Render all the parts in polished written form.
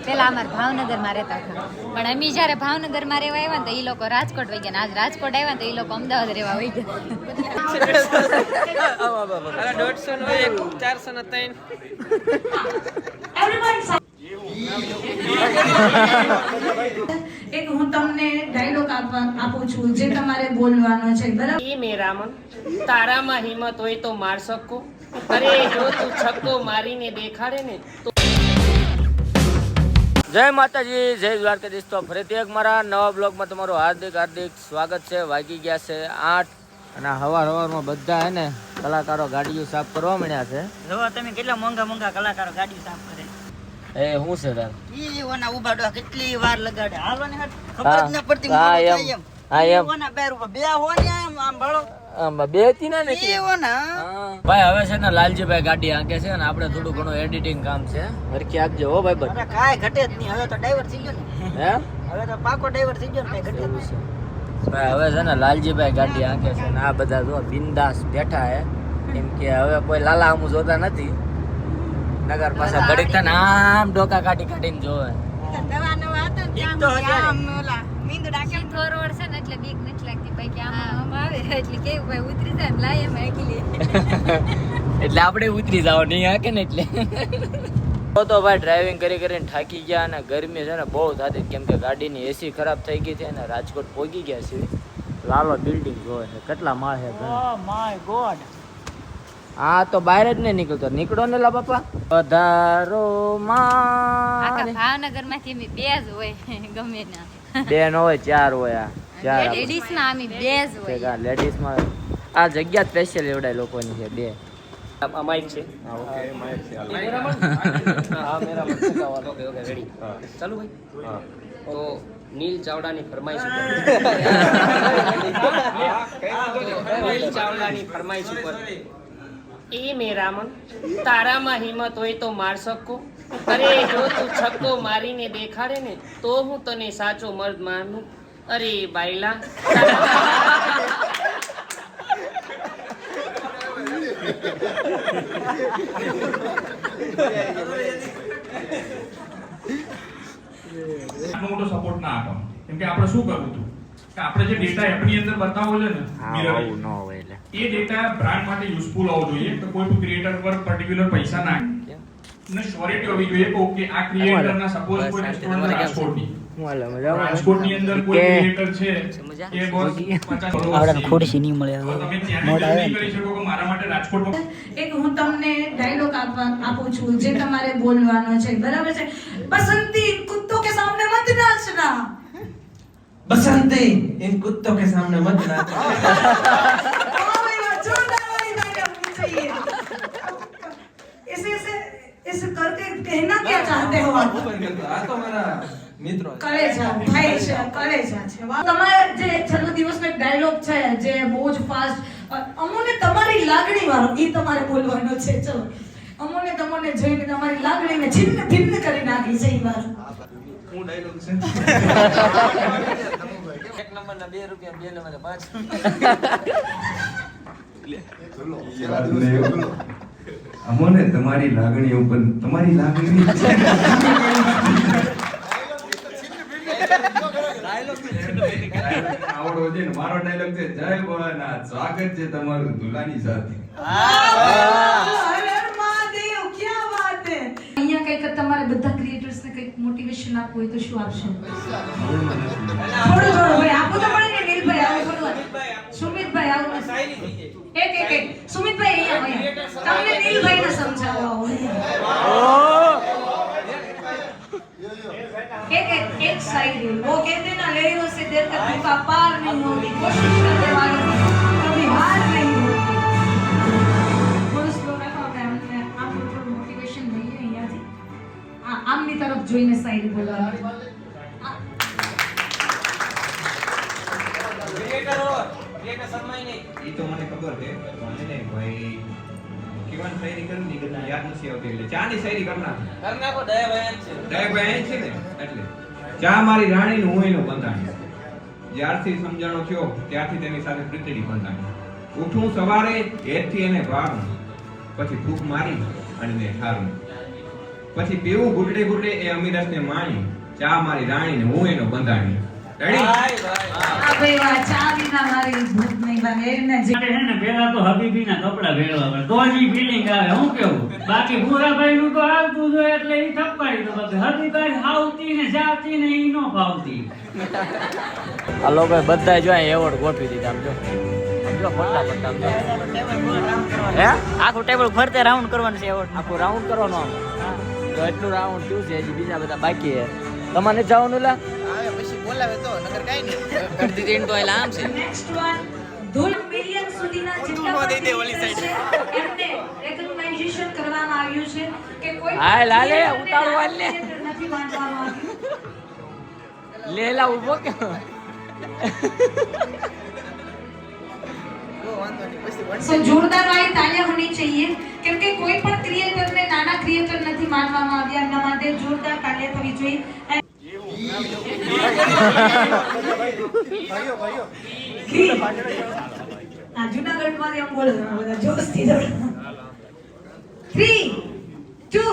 પેલા અમાર ભાવનગરમાં રહેતા હતા, પણ અમે જયારે ભાવનગરમાં રહેવા આવ્યા તો એ લોકો રાજકોટ વહી ગયા, આજ રાજકોટ આવ્યા તો એ લોકો અમદાવાદ રહેવા વહી ગયા. 150 નો 400 નો 3. એક હું તમને ડાયલોગ આપું છું જે તમારે બોલવાનો છે, બરાબર? એ મેરા મન તારામાં હિંમત હોય તો માર શકો, અરે જો તું છક્કો મારીને દેખાડે ને તો. જય માતાજી, જય દ્વારકાધીશ. તો ફરીથી એક મારા નવા બ્લોગમાં તમારું હાર્દિક સ્વાગત છે. વાગી ગયા છે 8 અને હવારમાં બધા હે ને કલાકારો ગાડીઓ સાફ કરવા મળ્યા છે. જો તમે કેટલા મોંઘા કલાકારો ગાડીઓ સાફ કરે. એ હું છે તાર ઈ ઓના ઉભાડવા કેટલી વાર લગાડે, હાલવાની ખબર જ ન પડતી. હા એમ ઓના બેર ઉપર બે હોની આમ ભાળો બે હતી ને ઈ ઓના. ભાઈ હવે છે ને લાલજીભાઈ ગાડી આંકે છે અને આપણે થોડું ઘણું એડિટિંગ કામ છે, હરખી આપજો હો ભાઈ બધ. અરે કાઈ ઘટે જ નહીં, હવે તો ડ્રાઈવર થઈ ગયો ને. હે હવે તો પાકો ડ્રાઈવર થઈ ગયો ને, કાઈ ઘટે જ નહીં. ભાઈ હવે છે ને લાલજીભાઈ ગાડી આંકે છે ને આ બધા જો બિંદાસ બેઠા હે, કેમ કે હવે કોઈ લાલા આમું જોતા નથી. નગર પાછા ઘડીક તને આમ ડોકા કાઢીને જોવે. નવા નવા હતા ને એક તો હજાર. આમ ઓલા મીંદડા કેમ થોરોડ છે ને એટલે બીક નથી લાગતી. ભાઈ કે આમ આવે એટલે કેવું ભાઈ ઉતરી જાય ને લાય એમ એકલી. એટલે આપણે ઉતરી જાવ નહીં હાકે ને એટલે. તો ભાઈ ડ્રાઇવિંગ કરીને થાકી ગયા અને ગરમી છે ને બહુ થતી, કેમ કે ગાડીની એસી ખરાબ થઈ ગઈ છે અને રાજકોટ પહોંચી ગયા છે. લાલો બિલ્ડિંગ જોવે છે, કેટલા માળ છે. ઓ માય ગોડ, હા તો બહાર જ નહીં નીકળો ને લા બાપા. પધારો માં ભાવનગર માંથી અમે બે જ હોય, ગમે ના બે ન હોય 4 હોય. આ 4 લેડીઝ માં અમે બે જ હોય. લેડીઝ માં આ જગ્યા સ્પેશિયલ એવડાય લોકોની છે બે. આ માઈક છે. હા ઓકે માઈક છે. હા મેરા મન ઓકે રેડી. ચાલુ ભાઈ. હા તો નીલ ચાવડાની ફરમાઈશ ઉપર નીલ ચાવડાની ફરમાઈશ ઉપર એ મેરા મન તારામાં હિંમત હોય તો માર શકો, અરે જો તું છક્કો મારીને દેખાડે ને તો હું તને સાચો મર્દ માનું. અરે બાયલા મોટો સપોર્ટ ના આપો, કેમ કે આપણે શું કરવું હતું કે આપણે જે ડેટા એપની અંદર બતાવો છે ને મિરર ન હોય એટલે એ ડેટા બ્રાન્ડ માટે યુઝફુલ હોવો જોઈએ. તો કોઈ પણ ક્રિએટર પર પર્ટિક્યુલર પૈસા નાખે ને શ્યોરિટી હોવી જોઈએ કે આ ક્રિએટરના સપોઝ કોઈ રેસ્ટોરન્ટ રાજકોટની અંદર કોઈ ક્રિએટર છે કે બોસ 50 આવડા ખોડી નહીં મળે. તો તમે ત્યાં નહીં કરી શકો કે મારા માટે રાજકોટમાં એક હું તમને ડાયલોગ આપું છું જે તમારે બોલવાનો છે, બરાબર છે? બસંતી કુત્તો કે સામને મત નાચના. बसंती इन कुत्तों के सामने मत नाचना. इसे करके कहना क्या चाहते हो आप? आ तो मेरा मित्र कलेजा भाई છે, કલેજા છે. તમારે જે છેલ્લો દિવસનો એક ડાયલોગ છે જે બહુ જ ફાસ્ટ અમોને તમારી લાગણી વાળો ઈ તમારે બોલવાનો છે. ચલો અમોને તમને જોઈને તમારી લાગણીને છિન્ન ભિન્ન કરી નાખી છે. ઈ વાર હું ડાયલોગ છે. એક નંબરના 2 રૂપિયા, 2 નંબરના 5. અમોને તમારી લાગણી ઉપર તમારી લાગણી આવડો છે ને મારો ડાયલોગ છે જય ભોળાનાથ સ્વાગત છે તમારું દુલાની સાથે. અરે મહાદેવ ક્યાં વાત હે. અહીંયા કઈક તમારે બધા ક્રિએટર્સ ને કઈક મોટિવેશન આપવું હોય તો શું આપશો? થોડું ભાઈ આપો તો પડે ને. નીલભાઈ આવો થોડું. સુમિતભાઈ આવો. એક સુમિતભાઈ અહીંયા તમને નીલભાઈ ને સમજાવવા હોય. एक शायरी वो कहते ना लहरों से देर तक धोखा पार नहीं होती, कोशिश करने वालों की कभी हार नहीं होती. થોડું સ્લો રાખો કે અમને આમ થોડું મોટિવેશન મળે અહીંયાથી. આમની તરફ જોઈને શાયરી બોલવાની. ઈ તો મને ખબર છે મને નહીં ભાઈ કેવાની શાયરી કરવી કે યાદ નથી આવતી એટલે ચાની શાયરી કરના નાખો દયા ભાઈ છે ને એટલે ચા મારી રાણી હું એનો બંધાણી. જ્યારથી સમજાણો થયો ત્યારથી તેની સાથે પ્રીતડી બંધાણી. ઉઠું સવારે હેતથી એને ભારું, પછી ફૂંક મારી અને ને ઠારું. પછી પીવું ઘૂંટડે ઘૂંટડે એ અમીરસને માણી, ચા મારી રાણીને હું એનો બંધાણી. રેડી? આ ભાઈ વાહ, ચા વિના મારી ભૂખ નહીં ભાગે એને જે માટે છે ને પેલા તો હબીબીના કપડા ભેળવા પડે તો જ ઈ ફીલિંગ આવે. હું કેવું બાકી ભૂરાભાઈ નું તો આવતું જ હોય એટલે ઈ થપાડી દો. બાકી હબીબાઈ હાવતી ને જાતી ને ઈ નો ફાવતી. આ લોકો બધા જો એવોર્ડ ગોઠવી દીધા. આમ જો ફટાફટ આમ જો. હે આખું ટેબલ ફરતે રાઉન્ડ કરવાનું છે એવોર્ડ. આખું રાઉન્ડ કરવાનો આમ. તો એટલું રાઉન્ડ થયું છે, હજી બીજા બધા બાકી છે. તમારે જવાનું લા આવે પછી બોલાવે તો નકર કાઈ નહીં. કરી દીધી તો એલા આમ છે. નેક્સ્ટ વન 2 મિલિયન સુધીના જેટલા દઈ દે ઓલી સાઈડ. એમને રેકગ્નાઇઝેશન કરવામાં આવ્યું છે કે કોઈ હાય લાલે, ઉતારો હાલ લે. નથી માનવામાં આવ્યું. લેલા ઉભો કે So, जोरदार वाली तालियां होनी चाहिए क्योंकि कोई पण क्रिएटर ने नाना क्रिएटर નથી માનવામાં આવ્યા. એમના માટે જોરદાર તાલિયા થવી જોઈએ. આ જૂનાગઢમાં એમ બોલે બધા જોશથી જોડે. 3 2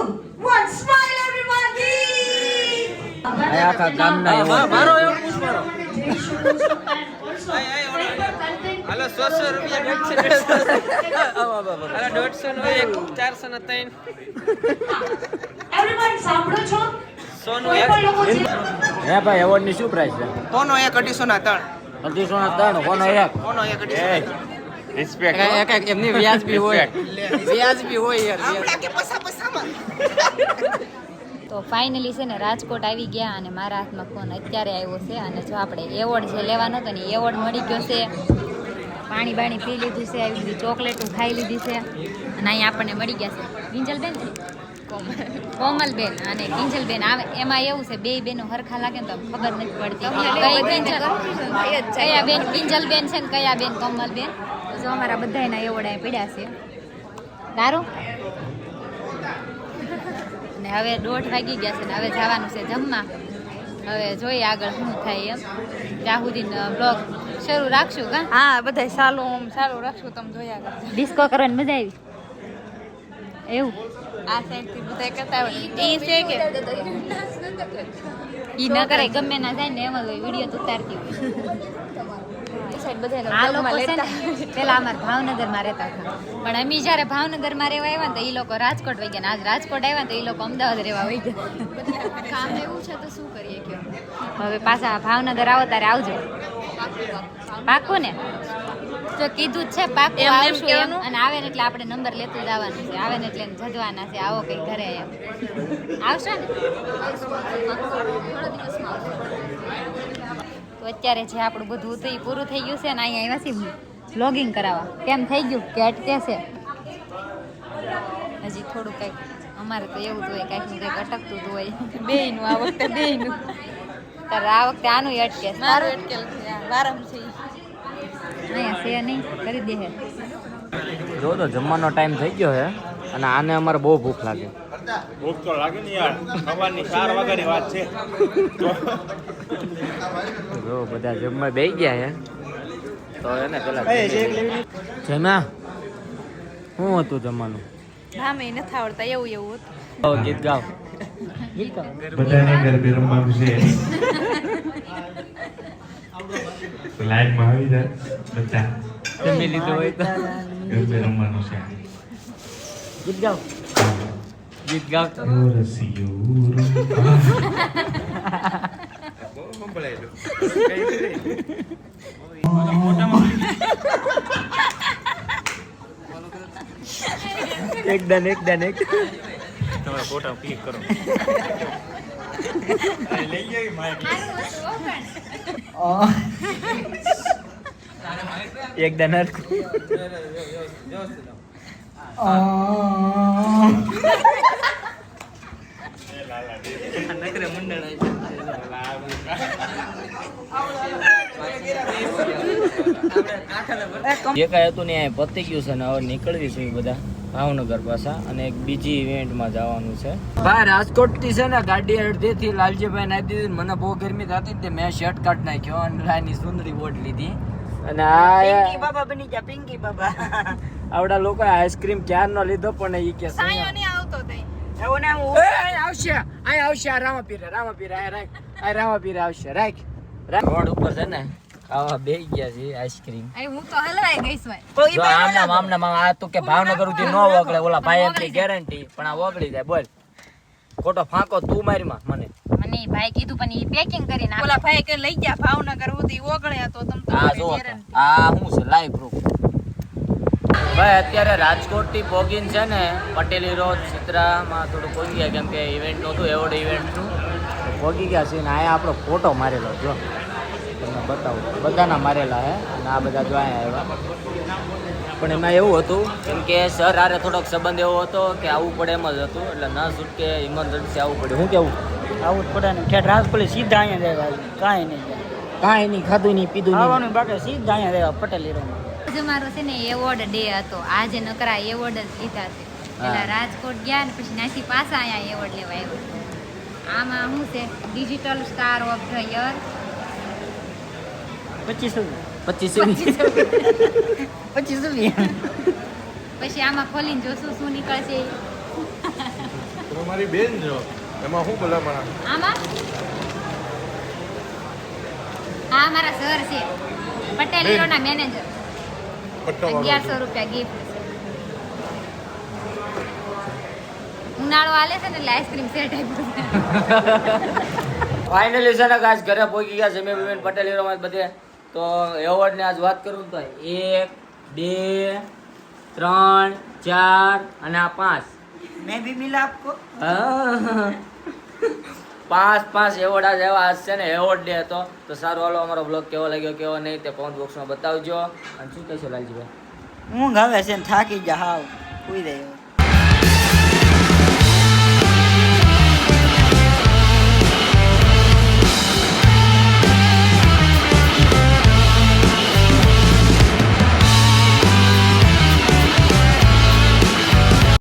1 સ્માઈલ એવરીબોડી. આખા ગામના મારો એવો પૂછ મારો. હાલો 100 રૂપિયા 150 નો 400 ના 3. એવરીવન સાંભળો છો? સોનું કોઈ એક. પણ લોકો જે હે ભાઈ એવોર્ડ ની શું પ્રાઇસ છે? કોનો 1 250 ના 3. 250 ના 3 કોનો એક? કોનો 1 250. રિસ્પેક્ટ. એક એમની વ્યાજબી હોય. વ્યાજબી હોય યાર. આપડા કે પસામાં. તો ફાઇનલી છે ને રાજકોટ આવી ગયા અને મારા હાથમાં ફોન અત્યારે આવ્યો છે અને જો આપણે એવોર્ડ જે લેવાનો હતો ને એવોર્ડ મળી ગયો છે. પાણી બાણી પી લીધું છે, આવી બધી ચોકલેટો ખાઈ લીધી છે અને અહીંયા આપણને મળી ગયા છે કિંજલબેન, કોમલબેન અને કિંજલબેન. આવે એમાં એવું છે બે બેનો હરખા લાગે ને તો ખબર નથી પડતી કયા બેન કિંજલબેન છે ને કયા બેન કોમલબેન. તો જો અમારા બધા એના એવોર્ડ અહીંયા પીડ્યા છે. દારૂ અને હવે 1:30 વાગી ગયા છે ને હવે જવાનું છે જમવા. હવે જોઈએ આગળ શું થાય એમ. ત્યાં સુધી બ્લોગ શરૂ રાખશું કા? હા બધા સારું રાખશું. તમે જોયા કરજો. ડિસ્કો કરવાની મજા આવી એવું? આ સાઈડ થી બધા કરતા હોય ઈ છે કે ઈ ન કરાય, ગમે ના જાય ને એમ જ હોય, વિડીયો તો ઉતારતી હોય. ઈ સાઈડ બધા આ લોકો છે ને પેલા અમારા ભાવનગરમાં રહેતા હતા, પણ અમે જ્યારે ભાવનગરમાં રહેવા આવ્યા ને તો એ લોકો રાજકોટ વહી ગયા ને આજ રાજકોટ આવ્યા ને તો એ લોકો અમદાવાદ રહેવા વહી ગયા. કામ એવું છે તો શું કરીએ કે હવે પાછા ભાવનગર આવો ત્યારે આવજો. પાક્કું ને? જો કીધું જ છે પાક્કું આવશું એમ. અને આવે ને એટલે આપણે નંબર લેતું જવાનું છે. આવે ને એટલે જજવાના છે આવો કઈ ઘરે એમ. આવશો ને? તો અત્યારે જે આપણું બધું હતું એ પૂરું થઈ ગયું છે ને અહીંયા આવ્યા છીએ વ્લોગિંગ કરાવવા. કેમ થઈ ગયું કે અટકે છે? હજી થોડું કંઈક અમારે તો એવું જ હોય, કાંઈક ને કંઈક અટકતું જ હોય. બેયનું આ વખતે બેયનું તારે આ વખતે આનું અટકે છે. મારું અટકેલ છે વારમ છે અહીંયા છે નહીં કરી દે હે. જો તો જમવાનો ટાઈમ થઈ ગયો છે અને આને અમારે બહુ ભૂખ લાગે. ભૂખ તો લાગે ને યાર, સવારની 4 વાગ્યાની વાત છે. જો બધા જમવા બેસી ગયા છે તો એને પેલા જમ્યા. શું હતું જમવાનું? નામે નથી આવડતા એવું હતું. ગીત ગાવ. બધાને ગરબે રમવાનું છે. લાઈવમાં આવી જાય બધા. જમી લીધું હોય તો ગરબે રમવાનું છે. ગીત ગાવ. ગીત ગાવ. એકદમ તમે ફોટો ક્લિક કરો. લઈ ગઈ માઇક. એકદમ નકરે મંડળ જે કાંઈ હતું ને એ પતી ગયું છે ને હવે નીકળવી છે બધા ભાવનગર પાછા અને એક બીજી ઇવેન્ટમાં જવાનું છે. ભાઈ રાજકોટ થી છે ને ગાડી અડધેથી લાલજીભાઈ નાખી દીધી. મને બહુ ગરમી થતી હતી મેં શર્ટ કાઢ નાખ્યો અને રાની સુંદરી બોટ લીધી અને પિંકી બાબા બની ગયા. પિંકી બાબા આવડા લોકો આઈસ્ક્રીમ ક્યારનો લીધો પણ એ કે સાયો નહીં આવતો તઈ એવું ને હું આવશે આ રામાપીર આ રામાપીર આવશે રાખ રોડ ઉપર છે ને ખાવા બેસી ગયા છે આઈસ્ક્રીમ. હું તો હલવાઈ ગઈશ ભાઈ જો આમના આ તો કે ભાવનગર ઉધી નો વગડે, ઓલા ભાઈ એમની ગેરંટી, પણ આ વગડી જાય. બોલ ખોટો ફાંકો તું મારી માં મને ભાઈ કીધું પણ ઈ પેકિંગ કરીને આપે. ઓલા ભાઈ કે લઈ જા ભાવનગર સુધી ઓગળ્યા તો તમ આ જો આ હું છે લાઈવ પ્રૂફ. ભાઈ અત્યારે રાજકોટ થી પોગીન છે ને પટેલી રોડ સિત્રામાં થોડું પહોંચી ગયા, કેમ કે ઇવેન્ટ નહોતું, એવોર્ડ ઇવેન્ટનું પહોંચી ગયા છે ને આયા આપણો ફોટો મારેલો જો તમને બતાવું, બધાના મારેલા હે અને આ બધા જો અહીંયા આવ્યા. પણ એમાં એવું હતું કેમ કે સર હારે થોડોક સંબંધ એવો હતો કે આવવું પડે એમ જ હતું, એટલે ના છૂટકે ઇમરજન્સી આવવું પડે. શું કેવું? આવું જ પડે ને ઠેઠ રાજકોટ સીધા અહીંયા રહેવા, કાંઈ નહીં ખાધું નહીં પીધું નહીં. ખાવાનું બાકી સીધા અહીંયા રહેવા પટેલી રોડ. આજે મારો છે ને એવોર્ડ ડે હતો, આજે નકરા એવોર્ડ જ લીધા છે. પેલા રાજકોટ ગયા ને પછી નાસી પાછા અહીંયા એવોર્ડ લેવા આવ્યો. આમાં શું છે digital star of the year 25 પછી આમાં ખોલીને જોશું શું નીકળશે. તમારી બેન જો એમાં શું ભલામણ? આમાં આ મારા સર છે પટેલ હીરોના મેનેજર. 1100 રૂપિયા ગિફ્ટ. ઉનાળો આલે છે ને એટલે આઈસ્ક્રીમ સેટ આપ્યું. ફાઇનલી છે ને ગાઈસ ઘરે પહોંચી ગયા છે મેં પટેલ હીરોમાં બધે. તો એવોર્ડ ની આજ વાત કરું તો 1 2 3 4 અને આ 5 મેં ભી મિલા આપકો. 5 એવોર્ડ આજ એવા આજ છે ને એવોર્ડ ડે હતો. તો સારું હાલો અમારો બ્લોગ કેવો લાગ્યો કેવો નહીં તે કોમેન્ટ બોક્સમાં બતાવજો. અને શું કહેશો લાલજીભાઈ? ઊંઘ આવે છે ને થાકી જા હાવ સુઈ જાય.